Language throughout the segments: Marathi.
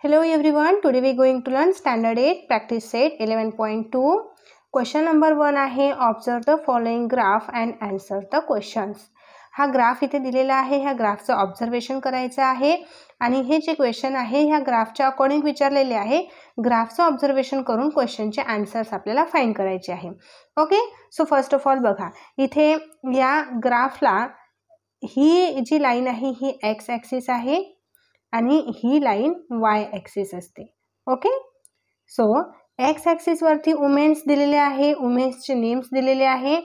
Hello everyone, today we are going to learn standard 8 practice set 11.2. Question number 1 आहे observe the following graph and answer the questions. हा ग्राफ इथे दिलेला आहे, ह्या ग्राफचं ऑब्झर्वेशन करायचं आहे आणि हे जे क्वेश्चन आहे ह्या ग्राफच्या अकॉर्डिंग विचारलेले आहे. ग्राफचं ऑब्झर्वेशन करून क्वेश्चनचे आन्सर्स आपल्याला फाइंड करायचे आहे. Okay, so first of all बघा, इथे या ग्राफला ही जी लाईन आहे ही एक्स ॲक्सिस आहे आणि ही लाईन वाय ॲक्सिस असते. ओके, सो एक्स ॲक्सिस वरती वुमेन्स दिलेले आहे, वुमेन्सचे नेम्स दिलेले आहे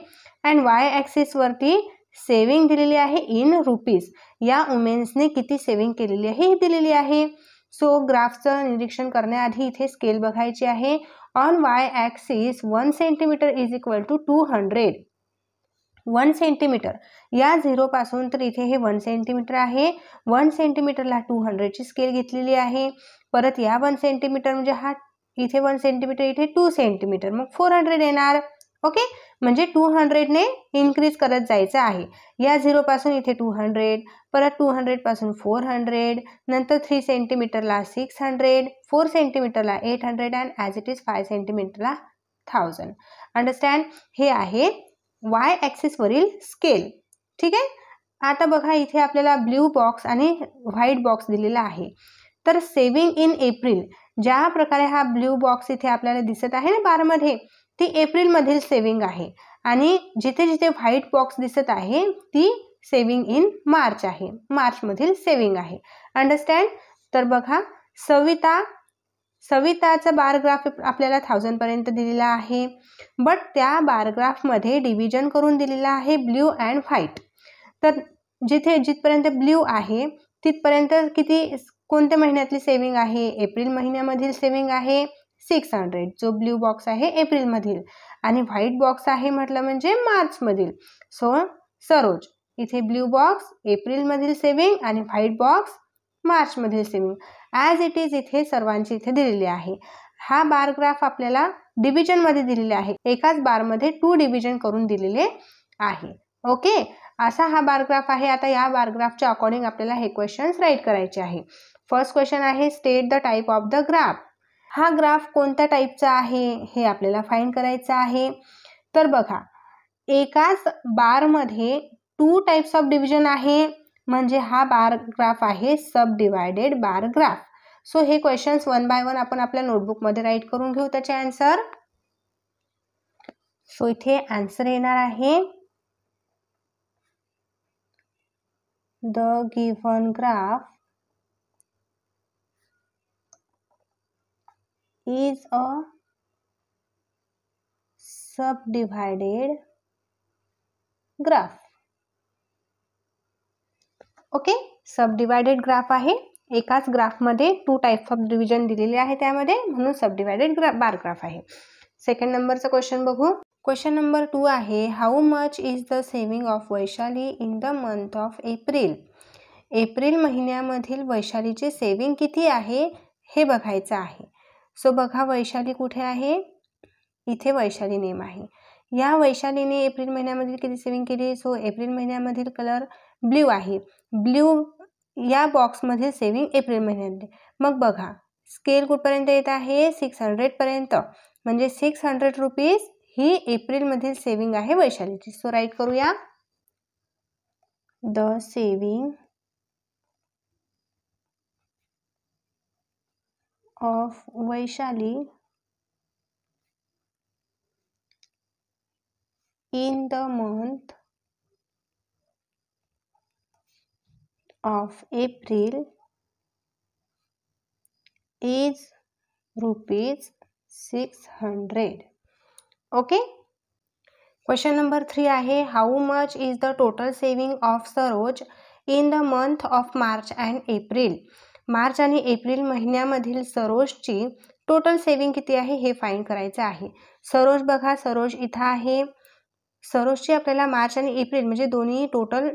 अँड वाय ॲक्सिस वरती सेविंग दिलेली आहे इन रुपीज. या वुमेन्सने किती सेविंग केलेली आहे हे दिलेली आहे. सो ग्राफचं निरीक्षण करण्याआधी इथे स्केल बघायची आहे. On Y axis 1 centimetre is equal to 200. 1 centimetre या 0 पासून तर इथे हे 1 सेंटीमीटर आहे. 1 सेंटीमीटरला 200 ची स्केल घेतलेली आहे. परत या 1 सेंटीमीटर म्हणजे हा इथे 1 सेंटीमीटर, इथे 2 सेंटीमीटर, मग 400 येणार. ओके, म्हणजे 200 ने इन्क्रीज करत जायचं आहे. या 0 पासून इथे 200, परत 200 पासून 400, नंतर 3 सेंटीमीटरला 600, 4 सेंटीमीटरला 800 and as it is 5 सेंटीमीटरला 1000. Understand, हे आहे वाय ॲक्सिस वरील स्केल. ठीक आहे, आता बघा इथे आपल्याला ब्ल्यू बॉक्स आणि व्हाईट बॉक्स दिलेला आहे. तर सेविंग इन एप्रिल, ज्या प्रकारे हा ब्ल्यू बॉक्स इथे आपल्याला दिसत आहे ना बारमध्ये, ती एप्रिल मधील सेविंग आहे आणि जिथे जिथे व्हाईट बॉक्स दिसत आहे ती सेविंग इन मार्च आहे, मार्च मधील सेविंग आहे. अंडरस्टँड, तर बघा सविताचा बार ग्राफ आपल्याला 1000 पर्यंत दिलेला आहे, बट त्या बार ग्राफ मध्ये डिव्हिजन करून दिलेला आहे ब्ल्यू अँड व्हाईट. तर जिथपर्यंत ब्ल्यू आहे तिथपर्यंत किती, कोणत्या महिन्यातली सेविंग आहे, एप्रिल महिन्यामधील सेविंग आहे 600, जो ब्ल्यू बॉक्स आहे एप्रिल मधील, आणि व्हाईट बॉक्स आहे म्हटलं म्हणजे मार्च मधील. सो सरोज, इथे ब्ल्यू बॉक्स एप्रिल मधील सेविंग आणि व्हाईट बॉक्स मार्च मधील सेविंग ॲज इट इज इथे सर्वांची इथे दिलेली आहे. हा बार ग्राफ आपल्याला डिव्हिजन मध्ये दिलेले आहे, एकाच बार मध्ये 2 डिव्हिजन करून दिलेले आहे. ओके, असा हा बार ग्राफ आहे. आता या बार ग्राफच्या अकॉर्डिंग आपल्याला हे क्वेश्चन्स राईट करायचे आहे. फर्स्ट क्वेश्चन आहे state the type of the graph. हा ग्राफ कोणत्या टाईपचा आहे हे आपल्याला फाइंड करायचं आहे. तर बघा, एकाच बार मध्ये 2 टाइप्स ऑफ डिव्हिजन आहे, म्हणजे हा बार ग्राफ आहे सब डिवायडेड बार ग्राफ. सो हे क्वेश्चन्स 1 बाय 1 आपण आपल्या नोटबुक मध्ये राईट करून घेऊ त्याचे आन्सर. सो इथे आन्सर येणार आहे the given graph is a subdivided graph. Okay, subdivided graph आहे. एकाच ग्राफ मध्ये 2 टाइप्स ऑफ डिव्हिजन दिलेले आहे त्यामध्ये, म्हणून सबडिवायडेड बार ग्राफ आहे. सेकंड नंबरचा क्वेश्चन बघू. क्वेश्चन नंबर 2 आहे how much is the saving of Vaishali in the month of April. April महिन्यामधील वैशालीचे सेविंग किती आहे हे बघायचं आहे. सो बघा, वैशाली कुठे आहे, इथे वैशाली नेम आहे. या वैशालीने एप्रिल महिन्यामध्ये किती सेविंग केली. सो एप्रिल महिन्यामधील कलर ब्ल्यू आहे. ब्ल्यू या बॉक्समध्ये सेविंग एप्रिल महिन्यामध्ये. मग बघा, स्केल कुठपर्यंत येत आहे 600 पर्यंत, म्हणजे 600 रुपीज ही एप्रिल मधील सेविंग आहे वैशालीची. सो राईट करूया, the saving of Vaishali in the month of April is rupees 600. Okay. Question number 3 आहे how much is the total saving of Saroj in the month of March and April. March आणि एप्रिल महिन्यामधील सरोजची टोटल सेविंग किती आहे हे फाइंड करायचं आहे. सरोज बघा, सरोज इथं आहे. सरोजची आपल्याला मार्च आणि एप्रिल म्हणजे दोन्ही टोटल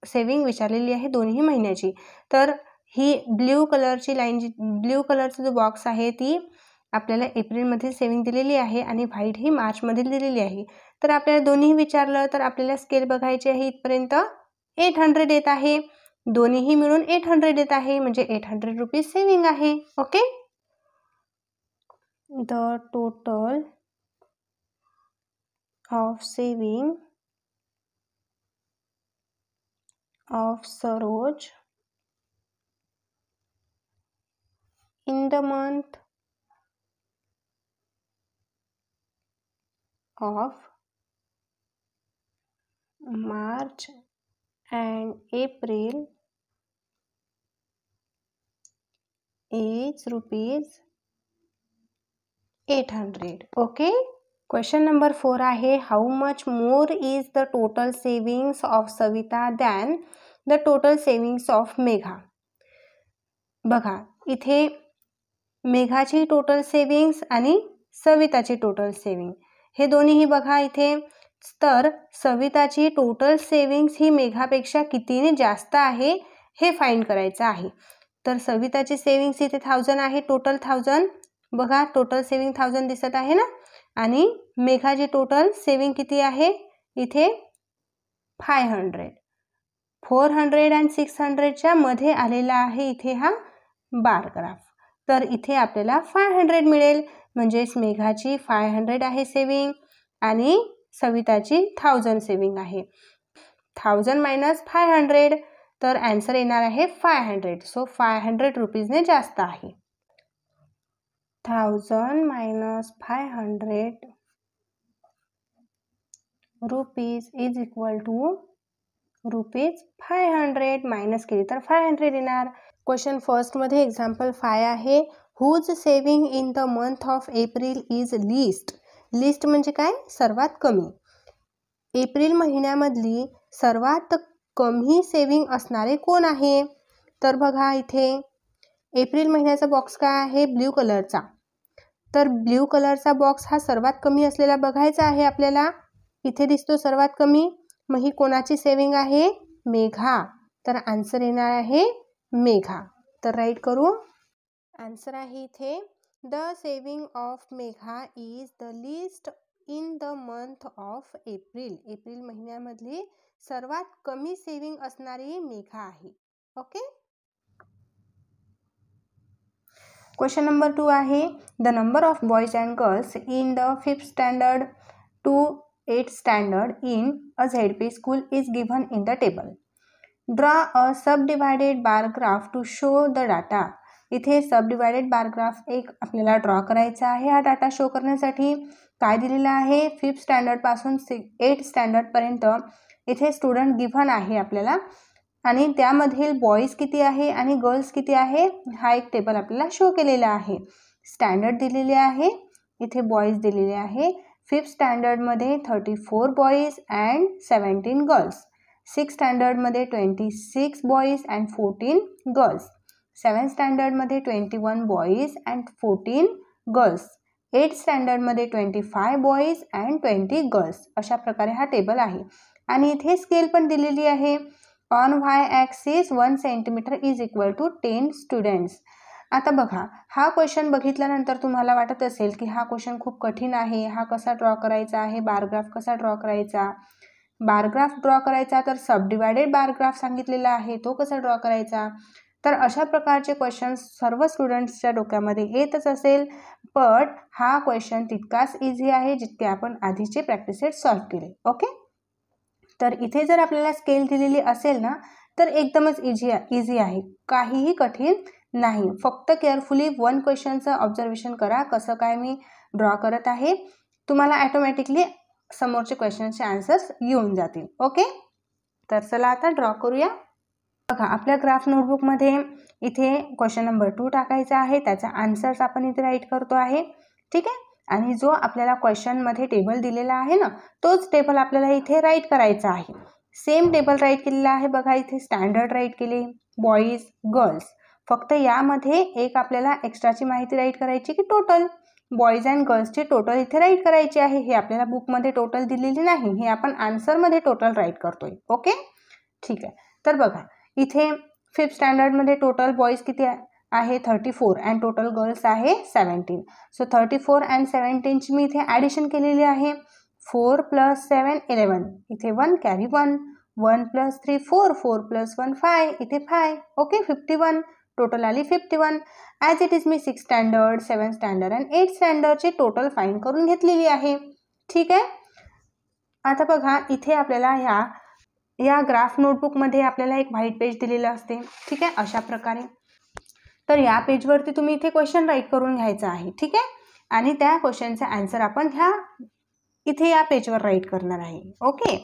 सेविंग विचारलेली आहे दोन्ही महिन्याची. तर ही ब्ल्यू कलरची लाईन, ब्ल्यू कलरचा जो बॉक्स आहे ती आपल्याला एप्रिलमधील सेविंग दिलेली आहे आणि व्हाईट ही मार्चमधील दिलेली आहे. तर आपल्याला दोन्ही विचारलं तर आपल्याला स्केल बघायची आहे. इथपर्यंत 800 येत आहे. दोन्हीही मिळून 800 येत आहे, म्हणजे 800 रुपीज सेविंग आहे. Okay. The total of saving of Saroj in the month of March and April is rupees 800. Okay. Question number 4 आहे, how much more is the total savings of Savita than the total savings of Megha? बघा इथे मेघाची टोटल सेविंग्स आणि सविताची टोटल सेविंग हे दोन्हीही बघा इथे. तर सविताची टोटल सेविंग्स ही मेघापेक्षा कितीने जास्त आहे हे फाइंड करायचं आहे. तर सविताची सेविंग्स इथे 1000 आहे, टोटल 1000. बघा टोटल सेविंग 1000 दिसत आहे ना. आणि मेघाची टोटल सेविंग किती आहे इथे 500. 400 आणि 600च्या मध्ये आलेला आहे इथे हा बार ग्राफ. तर इथे आपल्याला 500 मिळेल, म्हणजेच मेघाची 500 आहे सेविंग आणि सविताची 1000 सेविंग आहे. 1000 मायनस 500, तर आन्सर येणार आहे 500. सो 500 रुपीजने जास्त आहे. 1000 minus 500 rupees is equal to rupees 500. Minus केली तर 500 येणार. क्वेश्चन फर्स्ट मध्ये एक्झाम्पल 5 आहे, whose saving in the month of April is least. Least म्हणजे काय, सर्वात कमी. एप्रिल महिन्यामधली सर्वात कमी सेविंग असणारे कोण आहे. तर बघा इथे एप्रिल महिन्याचा बॉक्स काय आहे, ब्ल्यू कलरचा. तर ब्ल्यू कलरचा बॉक्स हा सर्वात कमी असलेला बघायचा आहे आपल्याला. इथे दिसतो सर्वात कमी, मग ही कोणाची सेविंग आहे, मेघा. तर आन्सर येणार आहे मेघा. तर राईट करू. आन्सर आहे इथे the saving of Megha is the least in the month of April. April महिन्यामधली सर्वात कमी सेविंग असणारी मेघा आहे. ओके. क्वेश्चन नंबर 2 आहे, the number of boys and girls in the 5th standard to 8th standard in a ZP school is given in the table. Draw a subdivided bar graph to show the data. इथे सबडिवायडेड बार ग्राफ एक आपल्याला ड्रॉ करायचा आहे. हा डाटा शो करण्यासाठी काय दिलेला आहे, 5th स्टँडर्ड पासून 8th स्टँडर्ड पर्यंत इथे स्टुडंट गिव्हन आहे आपल्याला, आणि त्यामधील बॉईज किती आहे आणि गर्ल्स किती आहे हा एक टेबल आपल्याला शो केलेला आहे. स्टँडर्ड दिलेले आहे, इथे बॉईज दिलेले आहे. 5th स्टँडर्डमध्ये 34 boys and 17 girls. 6th स्टँडर्डमध्ये 26 boys and 14 girls. 7th स्टँडर्डमध्ये 21 boys and 14 girls. 8th स्टँडर्डमध्ये 25 boys and 20 girls. अशा प्रकारे हा टेबल आहे. आणि इथे स्केल पण दिलेली आहे. On Y axis 1 centimetre is equal to 10 students. आता बघा हा क्वेश्चन बघितल्यानंतर तुम्हाला वाटत असेल की हा क्वेश्चन खूप कठीण आहे, हा कसा ड्रॉ करायचा आहे, बारग्राफ कसा ड्रॉ करायचा. बारग्राफ ड्रॉ करायचा तर सबडिवायडेड बारग्राफ सांगितलेला आहे, तो कसा ड्रॉ करायचा. तर अशा प्रकारचे क्वेश्चन सर्व स्टुडंट्सच्या डोक्यामध्ये येतच असेल, बट हा क्वेश्चन तितकाच इझी आहे जितके आपण आधीचे प्रॅक्टिस सेट सॉल्व्ह केले. ओके. तर इथे जर आपल्याला स्केल दिलेली असेल ना तर एकदमच इझी आहे, काहीही कठीण नाही. फक्त केअरफुली 1 क्वेश्चनचं ऑब्झर्वेशन करा, कसं काय मी ड्रॉ करत आहे. तुम्हाला ॲटोमॅटिकली समोरचे क्वेश्चनचे आन्सर्स येऊन जातील. ओके. तर चला आता ड्रॉ करूया. बघा आपल्या ग्राफ नोटबुकमध्ये इथे क्वेश्चन नंबर 2 टाकायचा आहे, त्याचा आन्सर्स आपण इथे राईट करतो आहे. ठीक आहे. आणि जो आपल्याला क्वेश्चनमध्ये टेबल दिलेला आहे ना तोच टेबल आपल्याला इथे राईट करायचा आहे. सेम टेबल राईट केलेला आहे. बघा इथे स्टँडर्ड राईट केले, बॉईज गर्ल्स. फक्त यामध्ये एक आपल्याला एक्स्ट्राची माहिती राईट करायची की टोटल बॉईज अँड गर्ल्सची टोटल इथे राईट करायची आहे. हे आपल्याला बुकमध्ये टोटल दिलेली नाही, हे आपण आन्सरमध्ये टोटल राईट करतोय. ओके. ठीक आहे. तर बघा इथे 5th स्टँडर्डमध्ये टोटल बॉईज किती आहे 34 अँड टोटल गर्ल्स आहे 17. सो 34 अँड 17ची मी इथे ॲडिशन केलेली आहे. 4 + 7 11. इथे 1 कॅरी 1. 1 + 3 4, 4 + 1 5, इथे 5. ओके, 51 टोटल आली 51. As it is me 6 standard 7 standard आणि 8 स्टँडर्डची टोटल फाईंड करून घेतलेली आहे. ठीक आहे. आता बघा इथे आपल्याला या ग्राफ नोटबुकमध्ये आपल्याला एक व्हाईट पेज दिलेलं असते. ठीक आहे, अशा प्रकारे. तर या पेजवरती तुम्ही इथे क्वेश्चन राईट करून घ्यायचा आहे. ठीक आहे, आणि त्या क्वेश्चनचा आन्सर आपण इथे या पेजवर राईट करणार आहे. ओके,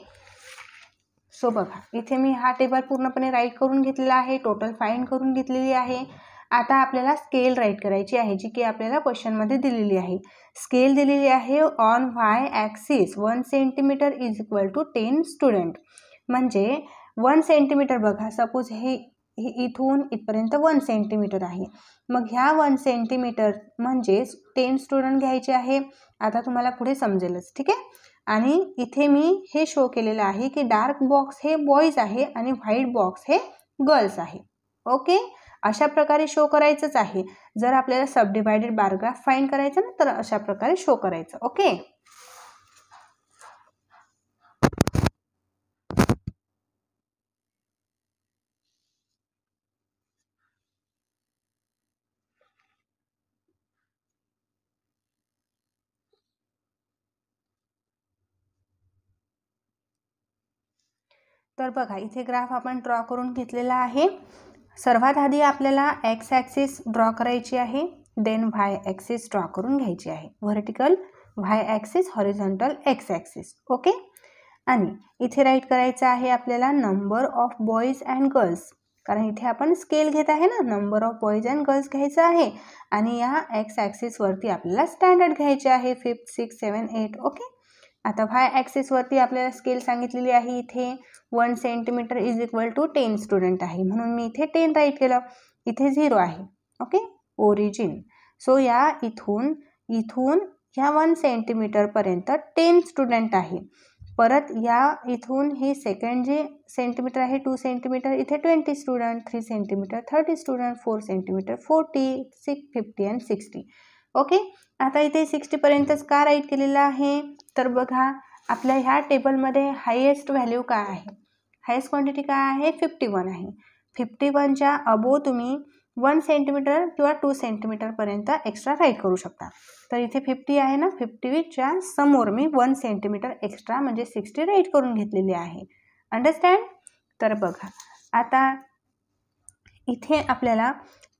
सो बघा इथे मी हा टेबल पूर्णपणे राईट करून घेतलेला आहे, टोटल फाईंड करून घेतलेली आहे. आता आपल्याला स्केल राईट करायची आहे, जी की आपल्याला क्वेश्चनमध्ये दिलेली आहे. स्केल दिलेली आहे on Y axis 1 centimetre is equal to 10 student. म्हणजे 1 सेंटीमीटर बघा, सपोज हे इथून इथपर्यंत 1 सेंटीमीटर आहे. मग ह्या 1 सेंटीमीटर म्हणजे 10 स्टुडंट घ्यायचे आहे. आता तुम्हाला पुढे समजेलच. ठीक आहे, आणि इथे मी हे शो केलेलं आहे की डार्क बॉक्स हे बॉईज आहे आणि व्हाईट बॉक्स हे गर्ल्स आहे. ओके, अशा प्रकारे शो करायचंच आहे. जर आपल्याला सबडिवायडेड बार ग्राफ फाइंड करायचं ना, तर अशा प्रकारे शो करायचं. ओके, तर बघा इथे ग्राफ आपण ड्रॉ करून घेतलेला आहे. सर्वात आधी आपल्याला एक्स ॲक्सिस ड्रॉ करायची आहे, देन वाय ॲक्सिस ड्रॉ करून घ्यायची आहे. Vertical Y axis, horizontal X axis. Okay, आणि इथे राईट करायचं आहे आपल्याला number of boys and girls, कारण इथे आपण स्केल घेत आहे ना, number of boys and girls घ्यायचं आहे. आणि या एक्स ॲक्सिसवरती आपल्याला स्टँडर्ड घ्यायचे आहे, 5th 6th 7th 8th. Okay, आता वाय ॲक्सिसवरती आपल्याला स्केल सांगितलेली आहे. इथे 1 centimetre is equal to 10 student आहे, म्हणून मी इथे 10 राईट केलं. इथे 0 आहे. Okay, origin. सो या इथून ह्या 1 सेंटीमीटरपर्यंत 10 स्टुडंट आहे. परत या इथून हे सेकंड जे सेंटीमीटर आहे 2 सेंटीमीटर, इथे 20 स्टुडंट, 3 सेंटीमीटर 30 स्टुडंट, 4 सेंटीमीटर 40, 6 50 आणि 60. ओके, आता इथे 60पर्यंतच का राईट केलेलं आहे, तर बघा आपल्या ह्या टेबलमध्ये हायेस्ट व्हॅल्यू काय आहे, हायेस्ट क्वांटिटी काय आहे, 51 आहे. 51च्या अबो तुम्ही 1 सेंटीमीटर किंवा 2 सेंटीमीटरपर्यंत एक्स्ट्रा राईट करू शकता. तर इथे 50 आहे ना, 50च्या समोर मी 1 सेंटीमीटर एक्स्ट्रा म्हणजे 60 राईट करून घेतलेली आहे. अंडरस्टँड. तर बघा आता इथे आपल्याला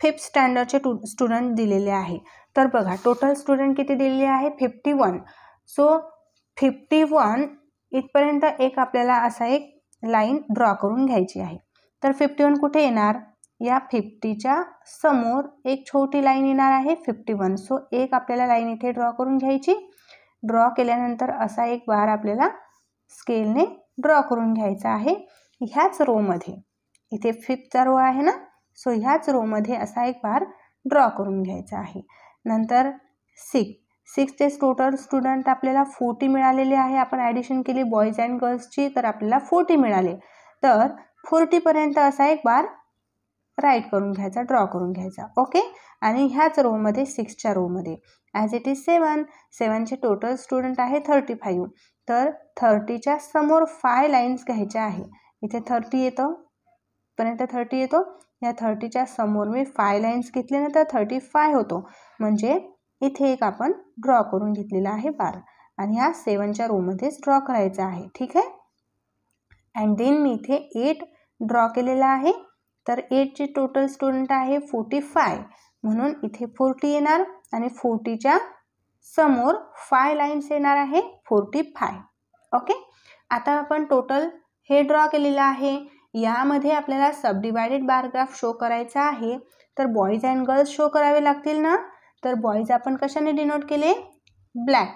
5th स्टँडर्डचे स्टुडंट दिलेले आहे. तर बघा टोटल स्टुडंट किती दिलेले आहे, 51. सो 51 इथपर्यंत एक आपल्याला असा एक लाईन ड्रॉ करून घ्यायची आहे. तर 51 कुठे येणार, या 50च्या समोर एक छोटी लाईन येणार आहे 51. सो एक आपल्याला लाईन इथे ड्रॉ करून घ्यायची. ड्रॉ केल्यानंतर असा एक बार आपल्याला स्केलने ड्रॉ करून घ्यायचा आहे ह्याच रोमध्ये. इथे 5th रो आहे ना, सो ह्याच रोमध्ये असा एक बार ड्रॉ करून घ्यायचा आहे. नंतर 6चे टोटल स्टुडंट आपल्याला 40 मिळालेले आहे. आपण ॲडिशन केली बॉईज अँड गर्ल्सची, तर आपल्याला 40 मिळाले. तर 40पर्यंत असा एक बार राईट करून घ्यायचा, ड्रॉ करून घ्यायचा. ओके, आणि ह्याच रोमध्ये 6च्या रोमध्ये ॲज इट इज 7चे टोटल स्टुडंट आहे 35. तर 30च्या समोर 5 लाईन्स घ्यायच्या आहे. इथे 30 येतो पर्यंत 30 येतो, या 30च्या समोर मी 5 लाईन्स घेतल्यानंतर 35 होतो. म्हणजे इथे एक आपण ड्रॉ करून घेतलेला आहे बार, आणि ह्या 7च्या रोमध्येच ड्रॉ करायचा आहे. ठीक आहे, अँड देन मी इथे 8 ड्रॉ केलेला आहे. तर 8चे टोटल स्टुडंट आहे 45, म्हणून इथे 40 येणार आणि 40च्या समोर 5 लाईन्स येणार आहे 45. ओके, आता आपण टोटल हे ड्रॉ केलेलं आहे. यामध्ये आपल्याला सबडिवायडेड बार ग्राफ शो करायचा आहे. तर बॉईज अँड गर्ल्स शो करावे लागतील ना, तर बॉईज आपण कशाने डिनोट केले, ब्लॅक,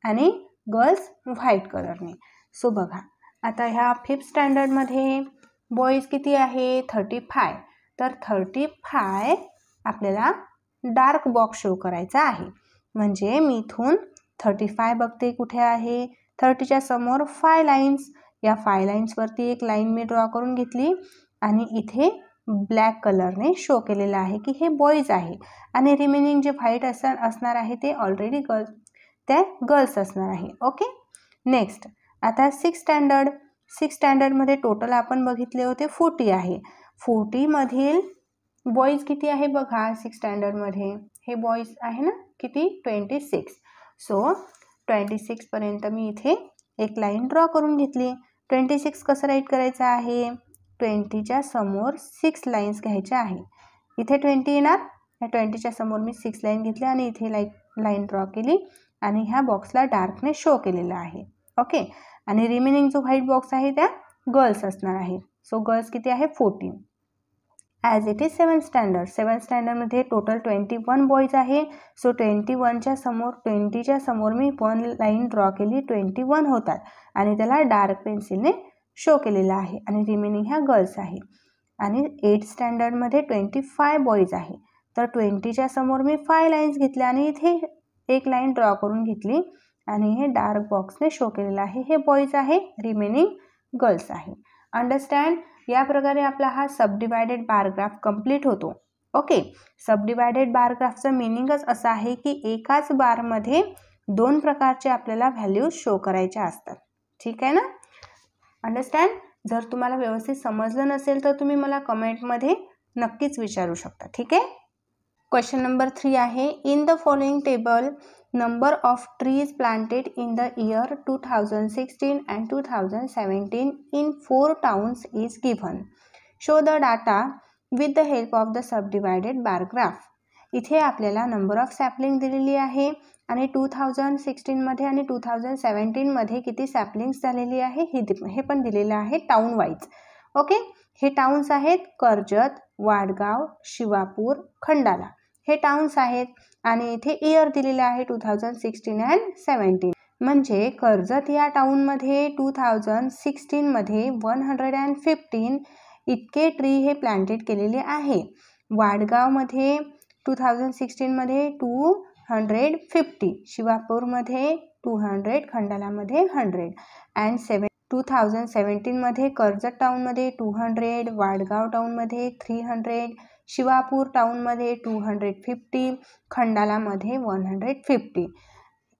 आणि गर्ल्स व्हाईट कलरने. सो बघा आता ह्या 5th स्टँडर्डमध्ये बॉईज किती आहे 35. तर 35 आपल्याला डार्क बॉक्स शो करायचा आहे. म्हणजे मी इथून 35 बघते कुठे आहे, 30च्या समोर 5 लाईन्स, या 5 लाईन्सवरती एक लाईन मी ड्रॉ करून घेतली आणि इथे ब्लॅक कलरने शो केलेलं आहे की हे बॉईज आहे, आणि रिमेनिंग जे व्हाईट असणार आहे ते ऑलरेडी गर्ल्स असणार आहे. ओके, नेक्स्ट आता 6th स्टँडर्ड 6 स्टँडर्डमध्ये टोटल आपण बघितले होते 40 आहे. 40 मधील बॉईज किती आहे बघा 6 स्टँडर्डमध्ये, हे बॉईज आहे ना किती 26. सो 26 पर्यंत मी इथे एक लाईन ड्रॉ करून घेतली. 26 कसं राईट करायचं आहे, 20च्या समोर 6 लाईन्स घ्यायच्या आहे. इथे 20 येणार, ह्या 20च्या समोर मी 6 लाईन घेतल्या आणि इथे लाईन ड्रॉ केली आणि ह्या बॉक्सला डार्कने शो केलेला आहे. ओके, आणि रिमेनिंग जो व्हाईट बॉक्स आहे त्या गर्ल्स असणार आहे. सो गर्ल्स किती आहे 14. As it is 7 standard. 7 स्टँडर्डमध्ये total 21 boys आहे. सो 21च्या समोर 20च्या समोर मी 1 लाईन ड्रॉ केली, 21 होतात आणि त्याला डार्क पेन्सिलने शो केलेला आहे आणि रिमेनिंग ह्या गर्ल्स आहे. आणि 8 स्टँडर्डमध्ये 25 बॉईज आहे. तर 20च्या समोर मी 5 लाईन्स घेतल्या आणि इथे एक लाईन ड्रॉ करून घेतली आणि हे डार्क बॉक्सने शो केलेलं आहे. हे बॉईज आहे, रिमेनिंग गर्ल्स आहे. अंडरस्टँड. या प्रकारे आपला हा सबडिवायडेड बारग्राफ कंप्लीट होतो. ओके, सबडिवायडेड बारग्राफचं मिनिंगच असं आहे की एकाच बारमध्ये 2 प्रकारचे आपल्याला व्हॅल्यूज शो करायच्या असतात. ठीक आहे ना, अंडरस्टँड. जर तुम्हाला व्यवस्थित समजलं नसेल तर तुम्ही मला कमेंटमध्ये नक्कीच विचारू शकता. ठीक आहे. क्वेश्चन नंबर 3 आहे, in the following table number of trees planted in the year 2016 and 2017 in 4 towns is given. Show the data with the help of the subdivided bar graph. इथे आपल्याला नंबर ऑफ सॅपलिंग दिलेली आहे आणि 2016 मध्ये आणि 2017 मध्ये किती सॅपलिंग्स झालेली आहे हे पण दिलेलं आहे टाउन वाईज. ओके, हे टाउन्स आहेत कर्जत, वाडगाव, शिवापूर, खंडाला, हे टाउन्स आहेत. आणि इथे इयर दिलेले आहे 2016 अँड 17. म्हणजे कर्जत या टाउनमध्ये 2016 मध्ये 115 इतके ट्री हे प्लांटेड केलेले आहे. वाडगावमध्ये 2016 मध्ये 250, शिवापूरमध्ये 200, खंडालामध्ये 100 अँड 2017 मध्ये कर्जत टाउनमध्ये 200, वाडगाव टाउनमध्ये 300, शिवापूर टाउनमध्ये 250, खंडालामध्ये 150.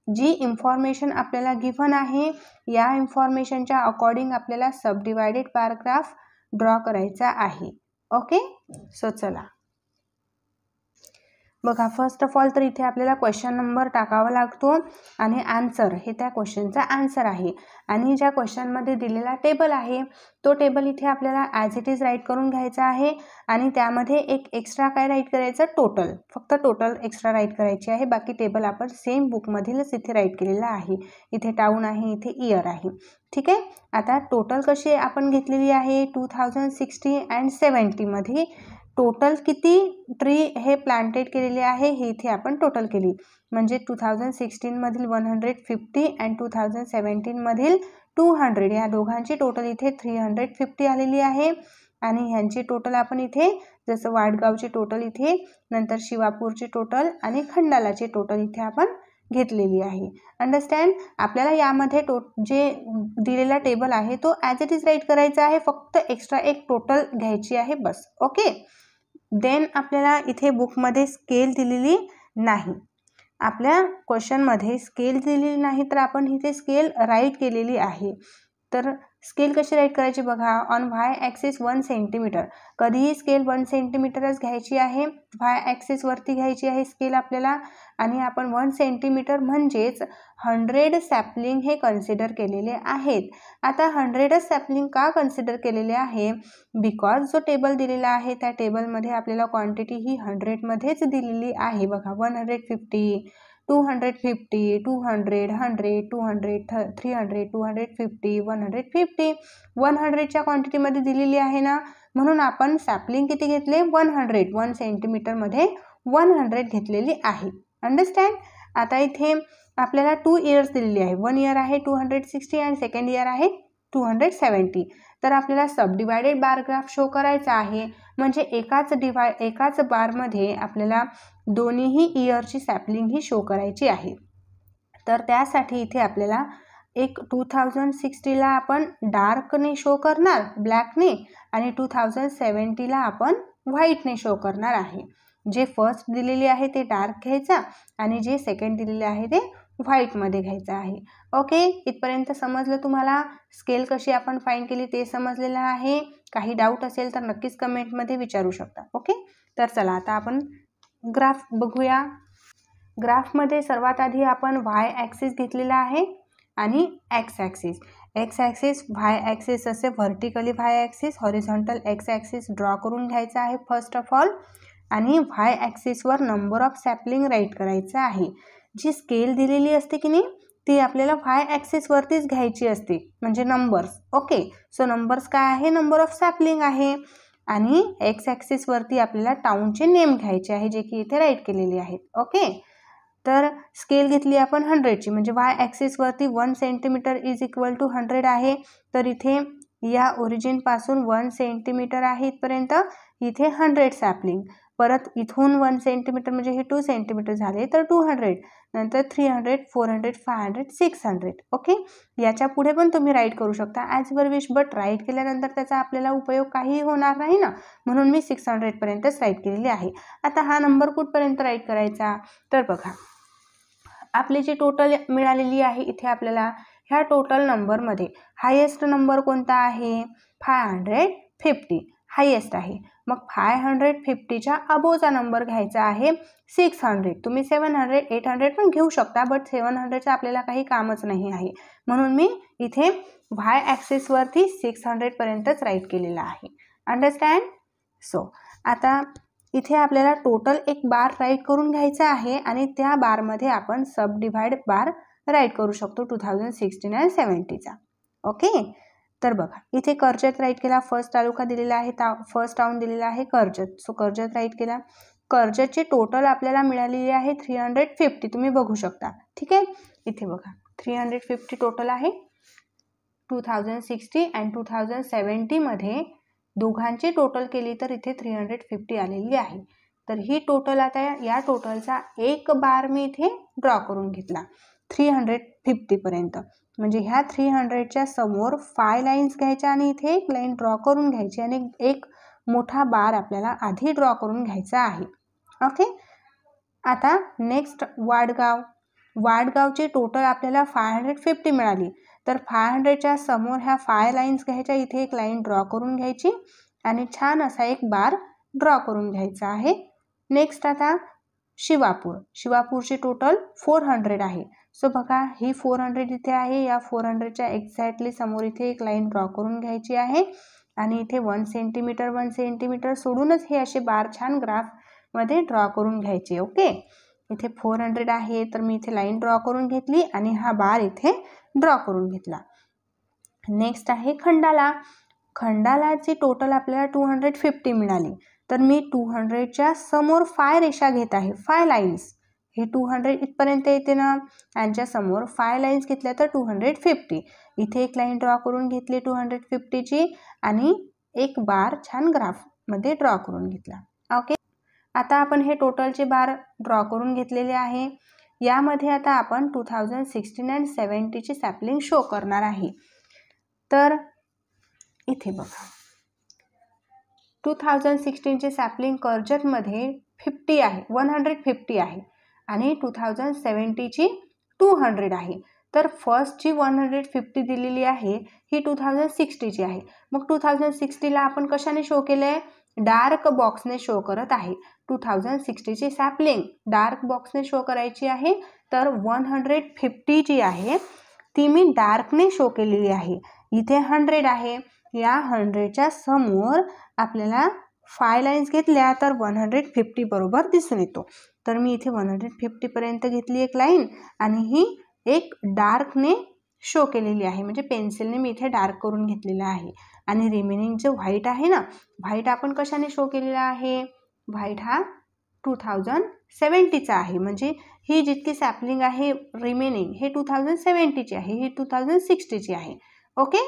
जी इन्फॉर्मेशन आपल्याला गिव्हन आहे या इन्फॉर्मेशनच्या अकॉर्डिंग आपल्याला सबडिवायडेड बारग्राफ ड्रॉ करायचा आहे. ओके, सो चला बघा. फर्स्ट ऑफ ऑल तर इथे आपल्याला क्वेश्चन नंबर टाकावा लागतो आणि आन्सर हे त्या क्वेश्चनचा आन्सर आहे. आणि ज्या क्वेश्चनमध्ये दिलेला टेबल आहे तो टेबल इथे आपल्याला ॲज इट इज राईट करून घ्यायचा आहे आणि त्यामध्ये एक एक्स्ट्रा काय राईट करायचं, टोटल, फक्त टोटल एक्स्ट्रा राईट करायची आहे. बाकी टेबल आपण सेम बुकमधीलच इथे राईट केलेला आहे. इथे टाउन आहे, इथे इयर आहे. ठीक आहे. आता टोटल कशी आपण घेतलेली आहे 2016 अँड 17 मध्ये टोटल किती ट्री हे प्लांटेड केलेले आहे हे इथे आपण टोटल केली. म्हणजे 2016 मधील 150 अँड 2017 मधील 200 या दोघांची टोटल इथे 350 आलेली आहे. आणि ह्यांची टोटल आपण इथे जसं वाडगावची टोटल इथे, नंतर शिवापूरची टोटल आणि खंडालाची टोटल इथे आपण घेतलेली आहे. अंडरस्टँड. आपल्याला यामध्ये जे दिलेला टेबल आहे तो ॲज इट इज राईट करायचा आहे, फक्त एक्स्ट्रा एक टोटल घ्यायची आहे बस. ओके. देन आपल्याला इथे बुकमध्ये स्केल दिलेली नाही, आपल्या क्वेश्चनमध्ये स्केल दिलेली नाही तर आपण इथे स्केल राईट केलेली आहे. तर स्केल कशी राईट करायची बघा. ऑन वाय ॲक्सिस 1 सेंटीमीटर, कधीही स्केल 1 सेंटीमीटरच घ्यायची आहे. वाय ॲक्सिसवरती घ्यायची आहे स्केल आपल्याला. आणि आपण 1 सेंटीमीटर म्हणजेच 100 सॅपलिंग हे कन्सिडर केलेले आहेत. आता 100 सॅपलिंग का कन्सिडर केलेले आहे, बिकॉज जो टेबल दिलेला आहे त्या टेबलमध्ये आपल्याला क्वांटिटी ही 100 मध्येच दिलेली आहे. बघा 150, 250, 200, 100, 200, 300, 250, 150, 100च्या क्वांटिटीमध्ये दिलेली आहे ना, म्हणून आपण सॅपलिंग किती घेतले 100, 1 सेंटीमीटरमध्ये 100 घेतलेली आहे. अंडरस्टँड. आता इथे आपल्याला 2 इयर्स दिलेली आहे. 1 इयर आहे 260 आणि सेकंड इयर आहे 270. तर आपल्याला सबडिवायडेड बारग्राफ शो करायचा आहे. म्हणजे एकाच बारमध्ये आपल्याला दोन्हीही इयरची सॅपलिंग ही शो करायची आहे. तर त्यासाठी इथे आपल्याला एक 2060ला आपण डार्कने शो करणार ब्लॅकने आणि 2070ला आपण व्हाईटने शो करणार आहे. जे फर्स्ट दिलेले आहे ते डार्क घ्यायचा आणि जे सेकंड दिलेले आहे ते व्हाईटमध्ये घ्यायचा आहे. ओके, इथपर्यंत समजलं तुम्हाला? स्केल कशी आपण फाईंड केली ते समजलेलं आहे. काही डाऊट असेल तर नक्कीच कमेंटमध्ये विचारू शकता. ओके, तर चला आता आपण ग्राफ बघूया. ग्राफमध्ये सर्वात आधी आपण वाय ॲक्सिस घेतलेला आहे आणि X axis. X axis, Y axis असे vertically Y axis, horizontal X axis draw करून घ्यायचा आहे फर्स्ट ऑफ ऑल. आणि वाय ॲक्सिसवर नंबर ऑफ सॅपलिंग राईट करायचं आहे. जी स्केल दिलेली असते की नाही ती आपल्याला वाय ॲक्सिसवरतीच घ्यायची असते, म्हणजे नंबर्स. ओके, सो नंबर्स काय आहे? नंबर ऑफ सॅपलिंग आहे. आणि एक्स ॲक्सिसवरती आपल्याला टाउनचे नेम घ्यायचे आहे, जे की इथे राईट केलेले आहेत. ओके, तर स्केल घेतली आपण 100ची, म्हणजे वाय ॲक्सिसवरती 1 सेंटीमीटर इज इक्वल टू 100 आहे. तर इथे या ओरिजिनपासून 1 सेंटीमीटर आहे इथपर्यंत, इथे 100 सॅपलिंग. परत इथून 1 सेंटीमीटर म्हणजे हे 2 सेंटीमीटर झाले, तर 200, नंतर 300, 400, 500, 600. ओके, याच्या पुढे पण तुम्ही राईट करू शकता as per wish, but write केल्यानंतर त्याचा आपल्याला उपयोग काहीही होणार नाही ना, म्हणून मी 600पर्यंतच राईट केलेली आहे. आता हा नंबर कुठपर्यंत राईट करायचा? तर बघा, आपली जी टोटल मिळालेली आहे इथे आपल्याला, ह्या टोटल नंबरमध्ये हायेस्ट नंबर कोणता आहे? 550 हायेस्ट आहे. मग 550च्या अबोवचा नंबर घ्यायचा आहे 600. तुम्ही 700, 800 पण घेऊ शकता, बट 700चं आपल्याला काही कामच नाही आहे, म्हणून मी इथे वाय ॲक्सिसवरती 600पर्यंतच राईट केलेला आहे. अंडरस्टँड? सो आता इथे आपल्याला टोटल एक बार राईट करून घ्यायचा आहे आणि त्या बारमध्ये आपण सब डिवाइड बार राईट करू शकतो 2016 आणि 70चा. ओके, तर बघा इथे कर्जत राईट केला. फर्स्ट तालुका दिलेला आहे, फर्स्ट टाउन दिलेला आहे कर्जत. सो कर्जत राईट केला. कर्जतची टोटल आपल्याला मिळालेली आहे 350. तुम्ही बघू शकता. ठीक आहे, इथे बघा 350 टोटल आहे. 2060 आणि 2070मध्ये दोघांची टोटल केली तर इथे 350 आलेली आहे. तर ही टोटल, आता या टोटलचा एक बार मी इथे ड्रॉ करून घेतला 350पर्यंत. म्हणजे ह्या 300च्या समोर 5 लाईन्स घ्यायच्या आणि इथे एक लाईन ड्रॉ करून घ्यायची आणि एक मोठा बार आपल्याला आधी ड्रॉ करून घ्यायचा आहे. ओके, आता नेक्स्ट वाडगाव. वाडगावची टोटल आपल्याला 550 मिळाली. तर 500च्या समोर ह्या 5 लाईन्स घ्यायच्या, इथे एक लाईन ड्रॉ करून घ्यायची आणि छान असा एक बार ड्रॉ करून घ्यायचा आहे. नेक्स्ट आता शिवापूर. शिवापूरची टोटल 400 आहे. सो बघा ही 400 इथे आहे. या 400च्या एक्झॅक्टली समोर इथे एक लाईन ड्रॉ करून घ्यायची आहे आणि इथे 1 सेंटीमीटर 1 सेंटीमीटर सोडूनच हे असे बार छान ग्राफमध्ये ड्रॉ करून घ्यायचे. ओके, इथे 400 आहे तर मी इथे लाईन ड्रॉ करून घेतली आणि हा बार इथे ड्रॉ करून घेतला. नेक्स्ट आहे खंडाला. खंडालाची टोटल आपल्याला 250 मिळाली. तर मी 200च्या समोर 5 रेषा घेत आहे, 5 लाईन्स. हे 200 इथपर्यंत येते ना, यांच्या समोर 5 लाईन्स घेतल्या तर 250. इथे एक लाईन ड्रॉ करून घेतली 250ची आणि एक बार छान ग्राफमध्ये ड्रॉ करून घेतला. ओके, आता आपण हे टोटलचे बार ड्रॉ करून घेतलेले आहे. यामध्ये आता आपण 2016 आणि 70ची सॅपलिंग शो करणार आहे. तर इथे बघा 2016ची सॅपलिंग कर्जतमध्ये 50 आहे, 150 आहे आणि 2070ची 200 आहे. तर फर्स्टची 150 दिलेली आहे, ही 2060ची आहे. मग 2060ला आपण कशाने शो केलं आहे? डार्क बॉक्सने शो करत आहे. 2060ची सॅपलिंग डार्क बॉक्सने शो करायची आहे. तर 150 जी आहे ती मी डार्कने शो केलेली आहे. इथे 100 आहे. या 100च्या समोर आपल्याला 5 लाईन्स घेतल्या तर 150 बरोबर दिसून येतो. तर मी इथे 150पर्यंत घेतली एक लाईन आणि ही एक डार्कने शो केलेली आहे, म्हणजे पेन्सिलने मी इथे डार्क करून घेतलेला आहे. आणि रिमेनिंग जे व्हाईट आहे ना, व्हाईट आपण कशाने शो केलेला आहे? व्हाईट हा 2070चा आहे. म्हणजे ही जितकी सॅपलिंग आहे रिमेनिंग हे 2070ची आहे, ही 2060ची आहे. ओके,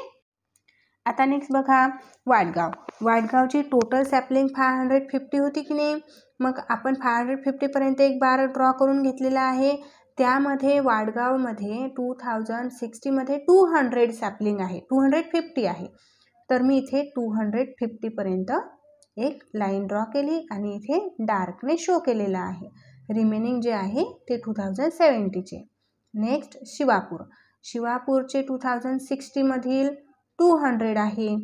आता नेक्स्ट बघा वाडगाव. वाडगावची टोटल सॅपलिंग 550 होती की नाही. मग आपण 550पर्यंत एक बार ड्रॉ करून घेतलेला आहे. त्यामध्ये वाडगावमध्ये 2060मध्ये 200 सॅपलिंग आहे, 250 आहे. तर मी इथे 250पर्यंत एक लाईन ड्रॉ केली आणि इथे डार्कने शो केलेला आहे. रिमेनिंग जे आहे ते 2070चे. नेक्स्ट शिवापूर, शिवापूरचे 2060 मधील 200 आहे.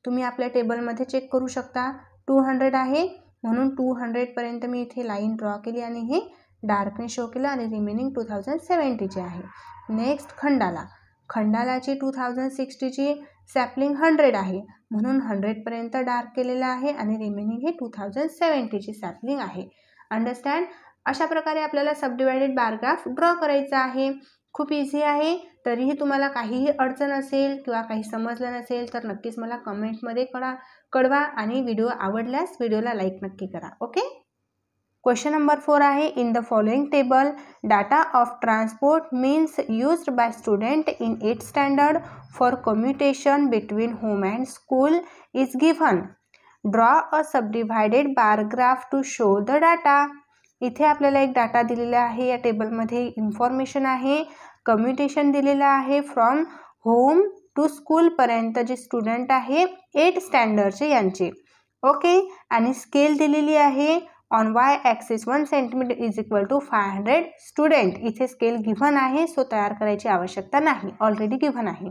तुम्ही आपल्या टेबलमध्ये चेक करू शकता 200 आहे, म्हणून 200 पर्यंत मी इथे लाईन ड्रॉ केली आणि हे डार्कने शो केलं आणि रिमेनिंग 2070चे आहे. नेक्स्ट खंडाला, खंडालाची 2060ची सॅपलिंग 100 आहे, म्हणून 100 पर्यंत डार्क केलेलं आहे आणि रिमेनिंग हे 2070ची सॅपलिंग आहे. अंडरस्टँड? अशा प्रकारे आपल्याला सबडिवायडेड बार ग्राफ ड्रॉ करायचा आहे. खूप इझी आहे. तरीही तुम्हाला काहीही अडचण असेल किंवा काही समजलं नसेल तर नक्कीच मला कमेंटमध्ये कळवा आणि व्हिडिओ आवडल्यास व्हिडिओला लाईक नक्की करा. ओके. क्वेश्चन नंबर 4 आहे, in the following table data of transport means used by student in 8th standard for commutation between home and school is given. Draw a subdivided bar graph to show the data. इथे आपल्याला एक डाटा दिलेला आहे. या टेबलमध्ये इन्फॉर्मेशन आहे. कम्युटेशन दिलेलं आहे फ्रॉम होम टू स्कूलपर्यंत जे स्टुडंट आहे 8th स्टँडर्डचे यांचे. ओके. आणि स्केल दिलेली आहे. On Y axis 1 centimetre is equal to 500 student. इथे स्केल गिव्हन आहे, सो तयार करायची आवश्यकता नाही, ऑलरेडी गिव्हन आहे.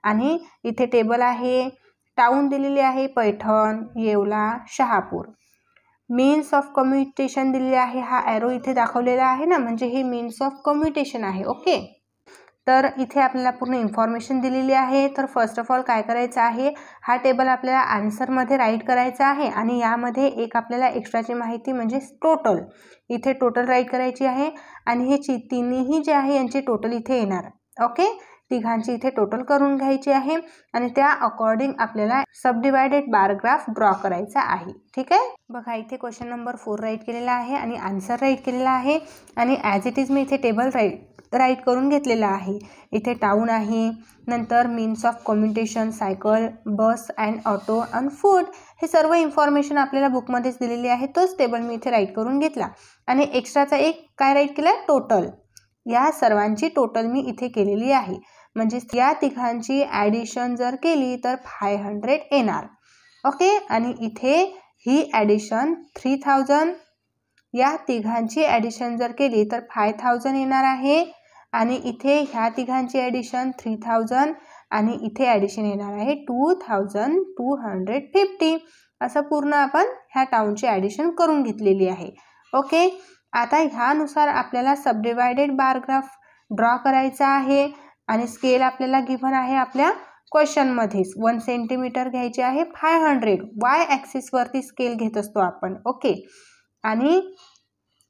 आणि इथे टेबल आहे. टाऊन दिलेली आहे Paithan, Yeola, Shahapur. Means of commutation दिलेली आहे. हा ॲरो इथे दाखवलेला आहे ना, म्हणजे हे मीन्स ऑफ कम्युटेशन आहे. ओके. तर इथे आपल्याला पूर्ण इन्फॉर्मेशन दिलेली आहे. तर फर्स्ट ऑफ ऑल काय करायचं आहे, हा टेबल आपल्याला आन्सरमध्ये राईट करायचा आहे आणि यामध्ये एक आपल्याला एक्स्ट्राची माहिती म्हणजे टोटल, इथे टोटल राईट करायची आहे आणि हे तिन्ही जे आहे यांची टोटल इथे येणार. ओके. तिघांची इथे टोटल करून घ्यायची आहे आणि त्या अकॉर्डिंग आपल्याला सबडिवायडेड बार ग्राफ ड्रॉ करायचा आहे. ठीक आहे. बघा इथे क्वेश्चन नंबर 4 राईट केलेला आहे आणि आन्सर राईट केलेला आहे आणि ॲज इट इज मी इथे टेबल राईट करून घेतलेला आहे. इथे टाऊन आहे, नंतर means of commutation cycle, bus and auto and food, हे सर्व इन्फॉर्मेशन आपल्याला बुकमध्येच दिलेली आहे. तोच टेबल मी इथे राईट करून घेतला आणि एक्स्ट्राचा एक काय राईट केला, टोटल. या सर्वांची टोटल मी इथे केलेली आहे. म्हणजे या तिघांची ॲडिशन जर केली तर 500 येणार. ओके. आणि इथे ही ॲडिशन 3000, या तिघांची ॲडिशन जर केली तर 5000 येणार आहे आणि इथे ह्या तिघांची ॲडिशन 3000 आणि इथे ॲडिशन येणार आहे 2250. असं पूर्ण आपण ह्या टाऊनची ॲडिशन करून घेतलेली आहे. ओके. आता ह्यानुसार आपल्याला सबडिवायडेड बार ग्राफ ड्रॉ करायचा आहे आणि स्केल आपल्याला गिव्हन आहे आपल्या क्वेश्चनमध्येच. 1 सेंटीमीटर घ्यायचे आहे. 500 वाय ॲक्सिसवरती स्केल घेत असतो आपण. ओके. आणि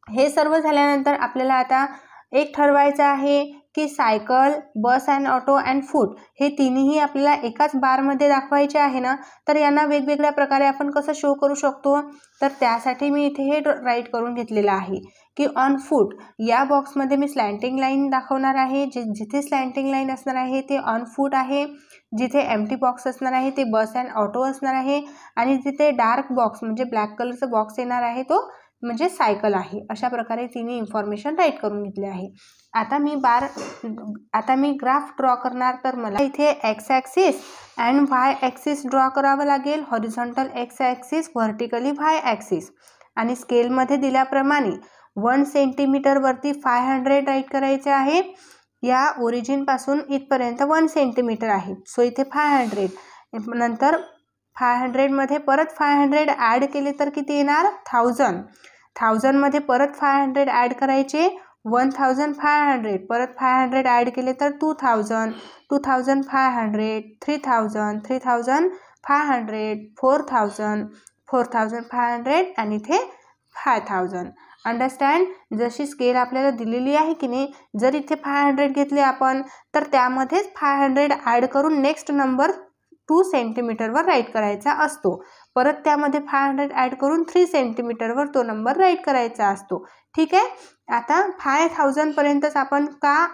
हे सर्व झाल्यानंतर आपल्याला आता एक ठरवायचं आहे की cycle, bus and auto and food हे तिन्ही आपल्याला एकाच बारमध्ये दाखवायचे आहे ना, तर यांना वेगवेगळ्या प्रकारे आपण कसं शो करू शकतो, तर त्यासाठी मी इथे हे राईट करून घेतलेलं आहे की ऑन फूट या बॉक्समध्ये मी स्लँटिंग लाईन दाखवणार आहे. जिथे स्लँटिंग लाईन असणार आहे ते ऑन फूट आहे, जिथे एम्प्टी बॉक्स असणार आहे ते बस अँड ऑटो असणार आहे आणि जिथे डार्क बॉक्स म्हणजे ब्लॅक कलरचा बॉक्स येणार आहे तो म्हणजे सायकल आहे. अशा प्रकारे तिन्ही इन्फॉर्मेशन राईट करून घेतले आहे. आता मी ग्राफ ड्रॉ करणार. तर मला इथे x axis and Y axis draw करावं लागेल. Horizontal X axis, vertically Y axis. आणि स्केलमध्ये दिल्याप्रमाणे 1 सेंटीमीटरवरती 500 राईट करायचे आहे. या ओरिजिनपासून इथपर्यंत 1 सेंटीमीटर आहे, सो इथे 500. नंतर 500मध्ये परत 500 ॲड केले तर किती येणार, 1000. 1000मध्ये परत 500 ॲड करायचे, 1500. परत 500 ॲड केले तर 2000, 2500, 3000, 3500, 4000, 4500 आणि इथे 5000. अंडरस्टँड? जशी स्केल आपल्याला दिलेली आहे की नाही, जर इथे 500 घेतले आपण तर त्यामध्येच 500 ॲड करून नेक्स्ट नंबर 2 सेंटीमीटरवर राईट करायचा असतो. परत त्यामध्ये 500 ॲड करून 3 सेंटीमीटरवर तो नंबर राईट करायचा असतो. ठीक आहे. आता 5000पर्यंतच आपण का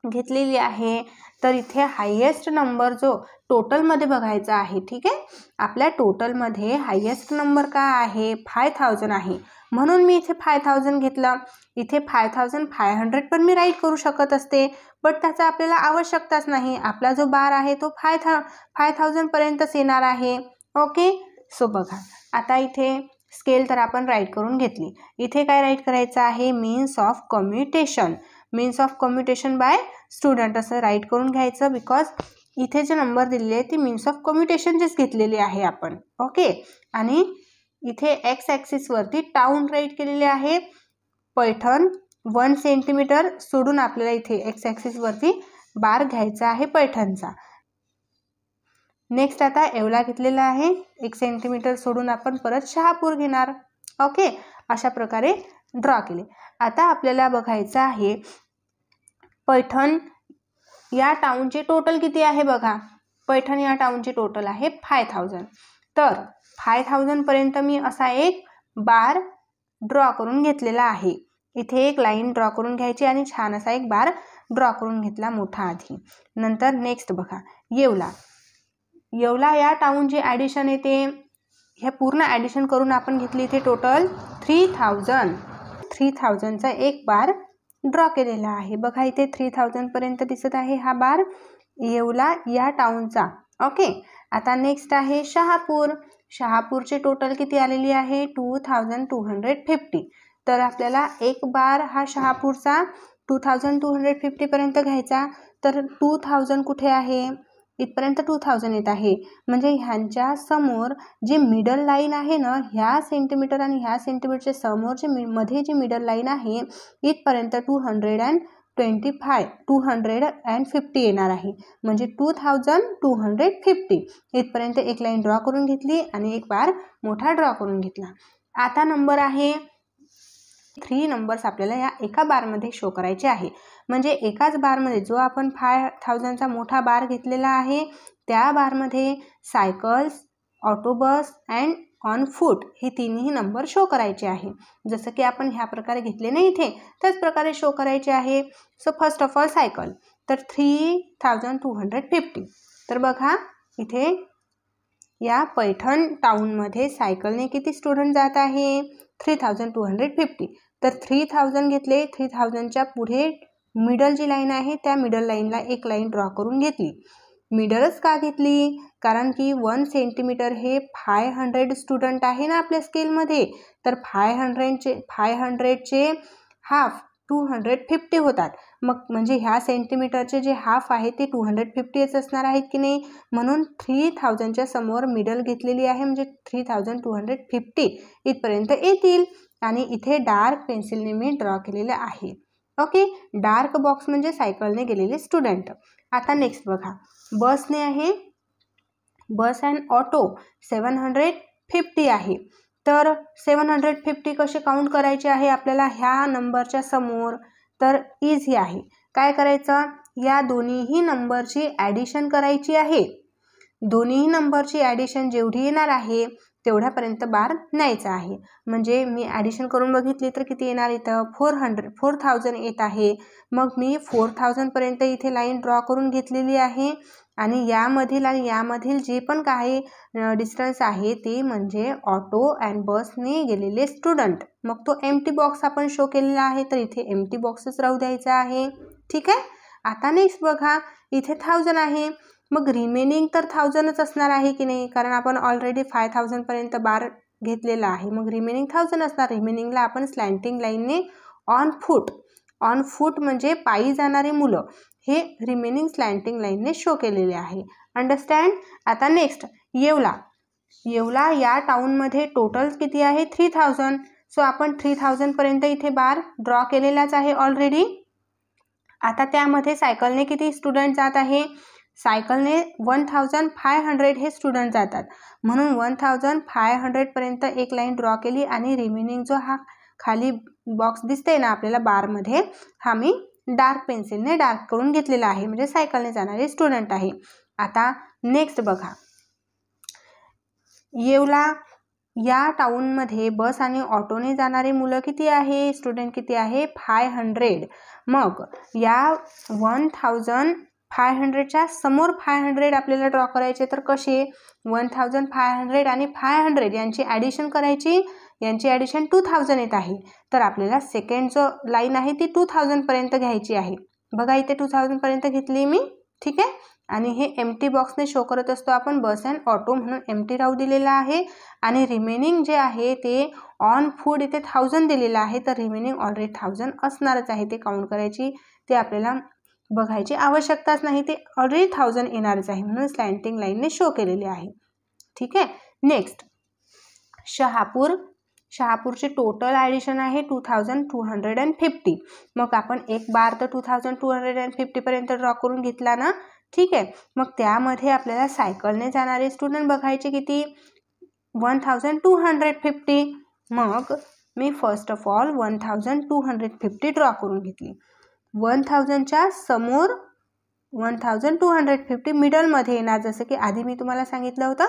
घेतलेली आहे, तर इथे हायेस्ट नंबर जो टोटलमध्ये बघायचा आहे. ठीक आहे. आपल्या टोटलमध्ये हायेस्ट नंबर काय आहे, 5000 आहे, म्हणून मी इथे 5000 घेतलं. इथे 5500 पण मी राईट करू शकत असते, बट त्याचा आपल्याला आवश्यकताच नाही. आपला जो बार आहे तो 5000पर्यंतच येणार आहे. ओके. सो बघा आता इथे स्केल तर आपण राईट करून घेतली. इथे काय राईट करायचं आहे, means of commutation. Means of commutation by student असं राईट करून घ्यायचं, बिकॉज इथे जे नंबर दिलेले आहे ते मीन्स ऑफ कम्युटेशनचेच घेतलेले आहे आपण. ओके. आणि इथे एक्स ॲक्सिसवरती टाउन राईट केलेले आहे. पैठण 1 सेंटीमीटर सोडून आपल्याला इथे एक्स ॲक्सिसवरती बार घ्यायचा आहे पैठणचा. नेक्स्ट आता येवला घेतलेला आहे, 1 सेंटीमीटर सोडून आपण परत शहापूर घेणार. ओके. अशा प्रकारे ड्रॉ केले. आता आपल्याला बघायचं आहे पैठण या टाउनचे टोटल किती आहे बघा. पैठण या टाउनचे टोटल आहे 5000. तर 5000 पर्यंत मी असा एक बार ड्रॉ करून घेतलेला आहे. इथे एक लाईन ड्रॉ करून घ्यायची आणि छान असा एक बार ड्रॉ करून घेतला मोठा आधी. नंतर नेक्स्ट बघा येवला. येवला या टाउनचे ॲडिशन येते, हे पूर्ण ॲडिशन करून आपण घेतली इथे टोटल 3000. 3000चा एक बार ड्रॉ केलेला आहे. बघा इथे 3000 पर्यंत दिसत आहे हा बार येवला या टाउनचा. ओके. आता नेक्स्ट आहे शहापूर. शहापूरचे टोटल किती आलेली आहे 2250. तर आपल्याला एक बार हा शहापूरचा 2250 पर्यंत घ्यायचा. तर 2000 कुठे आहे, इथपर्यंत 2000 येत आहे. म्हणजे ह्यांच्या समोर जी मिडल लाईन आहे ना, ह्या सेंटीमीटर आणि ह्या सेंटीमीटरच्या समोर जे मध्ये जी मिडल लाईन आहे इथपर्यंत 250 येणार आहे. म्हणजे 2250 इथपर्यंत एक लाईन ड्रॉ करून घेतली आणि एक बार मोठा ड्रॉ करून घेतला. आता नंबर आहे 3 नंबर्स आपल्याला या एका बारमध्ये शो करायचे आहे. म्हणजे एकाच बारमध्ये जो आपण 5000चा मोठा बार घेतलेला आहे त्या बारमध्ये सायकल्स, ऑटोबस अँड ऑन फूट हे तिन्ही नंबर शो करायचे आहे. जसं की आपण ह्या प्रकारे घेतले नाही इथे, त्याच प्रकारे शो करायचे आहे. So first of all cycle, तर 3250. तर बघा इथे या पैठण टाउनमध्ये सायकलने किती स्टुडंट जात आहे 3250. तर 3000 घेतले. 3000च्या पुढे मिडल जी लाईन आहे त्या मिडल लाईनला एक लाईन ड्रॉ करून घेतली. मिडलच का घेतली, कारण की 1 सेंटीमीटर हे 500 स्टुडंट आहे ना आपल्या स्केलमध्ये. तर 500चे हाफ 250 होतात. मग म्हणजे ह्या सेंटीमीटरचे जे हाफ आहे ते 250च असणार आहेत की नाही. म्हणून 3000च्या समोर मिडल घेतलेली आहे, म्हणजे 3250 इथपर्यंत येतील. आणि इथे डार्क पेन्सिलने मी ड्रॉ केलेलं आहे. ओके. डार्क बॉक्स म्हणजे सायकलने गेलेले स्टुडंट. आता नेक्स्ट बघा बसने आहे, बस अँड ऑटो 750 आहे. तर 750 कसे काउंट करायचे आहे आपल्याला ह्या नंबरच्या समोर. तर इझी आहे. काय करायचं, या दोन्हीही नंबरची ॲडिशन करायची आहे. दोन्हीही नंबरची ॲडिशन जेवढी येणार आहे तेवढ्यापर्यंत बार न्यायचा आहे. म्हणजे मी ॲडिशन करून बघितली तर किती येणार इथं 4000 येत आहे. मग मी 4000 पर्यंत इथे लाईन ड्रॉ करून घेतलेली आहे. आणि यामधील आणि यामधील जे पण काही डिस्टन्स आहे ते म्हणजे ऑटो अँड बसने गेलेले स्टुडंट. मग तो एम्प्टी बॉक्स आपण शो केलेला आहे, तर इथे एम्प्टी बॉक्सच राहू द्यायचा आहे. ठीक आहे. आता नेक्स्ट बघा इथे 1000 आहे. मग रिमेनिंग तर 1000च असणार आहे की नाही, कारण आपण ऑलरेडी 5000 पर्यंत बार घेतलेला आहे. मग रिमेनिंग 1000 असणार. रिमेनिंगला आपण स्लॅन्टिंग लाईनने ऑन फूट म्हणजे पायी जाणारी मुलं हे रिमेनिंग स्लॅन्टिंग लाईनने शो केलेले आहे. अंडरस्टँड. आता नेक्स्ट येवला. येवला या टाउनमध्ये टोटल किती आहे 3000. सो आपण 3000 पर्यंत इथे बार ड्रॉ केलेलाच आहे ऑलरेडी. आता त्यामध्ये सायकलने किती स्टुडंट जात आहे, सायकलने 1500 हे स्टुडंट जातात. म्हणून 1500 पर्यंत एक लाईन ड्रॉ केली आणि रिमेनिंग जो हा खाली बॉक्स दिसते ना आपल्याला बारमध्ये, हा मी डार्क पेन्सिलने डार्क करून घेतलेला आहे, म्हणजे सायकलने जाणारे स्टुडंट आहे. आता नेक्स्ट बघा येवला या टाउनमध्ये बस आणि ऑटोने जाणारे मुलं किती आहे, स्टुडंट किती आहे 500. मग या 1500च्या समोर 500 आपल्याला ड्रॉ करायचे. तर कसे 1500 आणि 500 यांची ॲडिशन करायची. यांची ॲडिशन 2000 येत आहे. तर आपल्याला सेकंड जो लाईन आहे ती 2000 पर्यंत घ्यायची आहे. बघा इथे 2000 पर्यंत घेतली मी. ठीक आहे. आणि हे एम्प्टी बॉक्सने शो करत असतो आपण बस अँड ऑटो म्हणून एम्प्टी राहू दिलेला आहे. आणि रिमेनिंग जे आहे ते ऑन फूड इथे 1000 दिलेलं आहे, तर रिमेनिंग ऑलरेडी 1000 असणारच आहे. ते काउंट करायची, ते आपल्याला बघायची आवश्यकताच नाही, ते ऑलरेडी 1000 येणारच आहे म्हणून स्लॅन्टिंग लाईनने शो केलेले आहे. ठीक आहे. नेक्स्ट शहापूरचे टोटल ॲडिशन आहे 2250. मग आपण एक बार तर 2250 पर्यंत ड्रॉ करून घेतला ना. ठीक आहे. मग त्यामध्ये आपल्याला सायकलने जाणारे स्टुडंट बघायचे किती, 1250. मग मी फर्स्ट ऑफ ऑल 1250 ड्रॉ करून घेतली. 1000च्या समोर 1250 मिडलमध्ये येणार. जसं की आधी मी तुम्हाला सांगितलं होतं,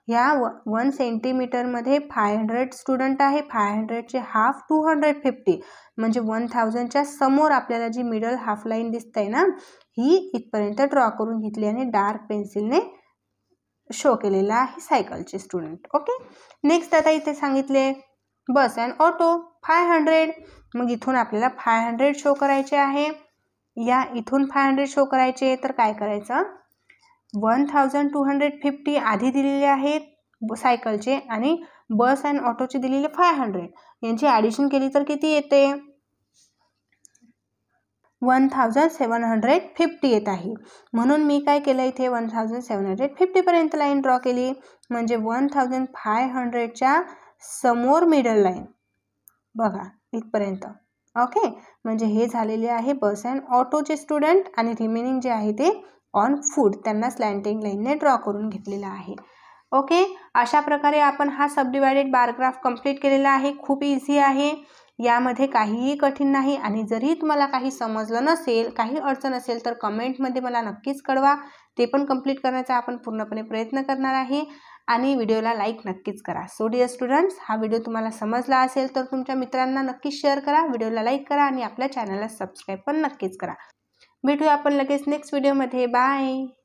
ह्या 1 सेंटीमीटरमध्ये 500 स्टुडंट आहे. 500चे हाफ 250, म्हणजे 1000च्या समोर आपल्याला जी मिडल हाफ लाईन दिसते ना, ही इथपर्यंत ड्रॉ करून घेतली आणि डार्क पेन्सिलने शो केलेला आहे सायकलचे स्टुडंट. ओके. नेक्स्ट आता इथे सांगितले बस अँड ऑटो 500. मग इथून आपल्याला 500 शो करायचे आहे. या इथून 500 शो करायचे, तर काय करायचं, 1250 आधी दिलेले आहेत सायकलचे आणि बस अँड ऑटोचे दिलेले 500, यांची ॲडिशन केली तर किती येते, 1750 येत आहे. म्हणून मी काय केलं, इथे 1750 पर्यंत लाईन ड्रॉ केली. म्हणजे 1500च्या समोर मिडल लाईन बघा इथपर्यंत. ओके. म्हणजे हे झालेले आहे बस अँड ऑटोचे स्टुडंट आणि रिमेनिंग जे आहे ते ऑन फूड, त्यांना स्लॅन्टिंग लाईनने ड्रॉ करून घेतलेला आहे. ओके. अशा प्रकारे आपण हा सबडिवायडेड बार ग्राफ कंप्लीट केलेला आहे. खूप इझी आहे, यामध्ये काहीही कठीण नाही. आणि जरी तुम्हाला काही समजलं नसेल, काही अडचण असेल, तर कमेंटमध्ये मला नक्कीच कळवा. ते पण कंप्लीट करण्याचा आपण पूर्णपणे प्रयत्न करणार आहे. आणि व्हिडिओला लाईक नक्कीच करा. सो डिअर स्टुडंट्स, हा व्हिडिओ तुम्हाला समजला असेल तर तुमच्या मित्रांना नक्कीच शेअर करा, व्हिडिओला लाईक करा आणि आपल्या चॅनलला सबस्क्राईब पण नक्कीच करा. भेटूया आपण लगेच नेक्स्ट व्हिडिओमध्ये. बाय.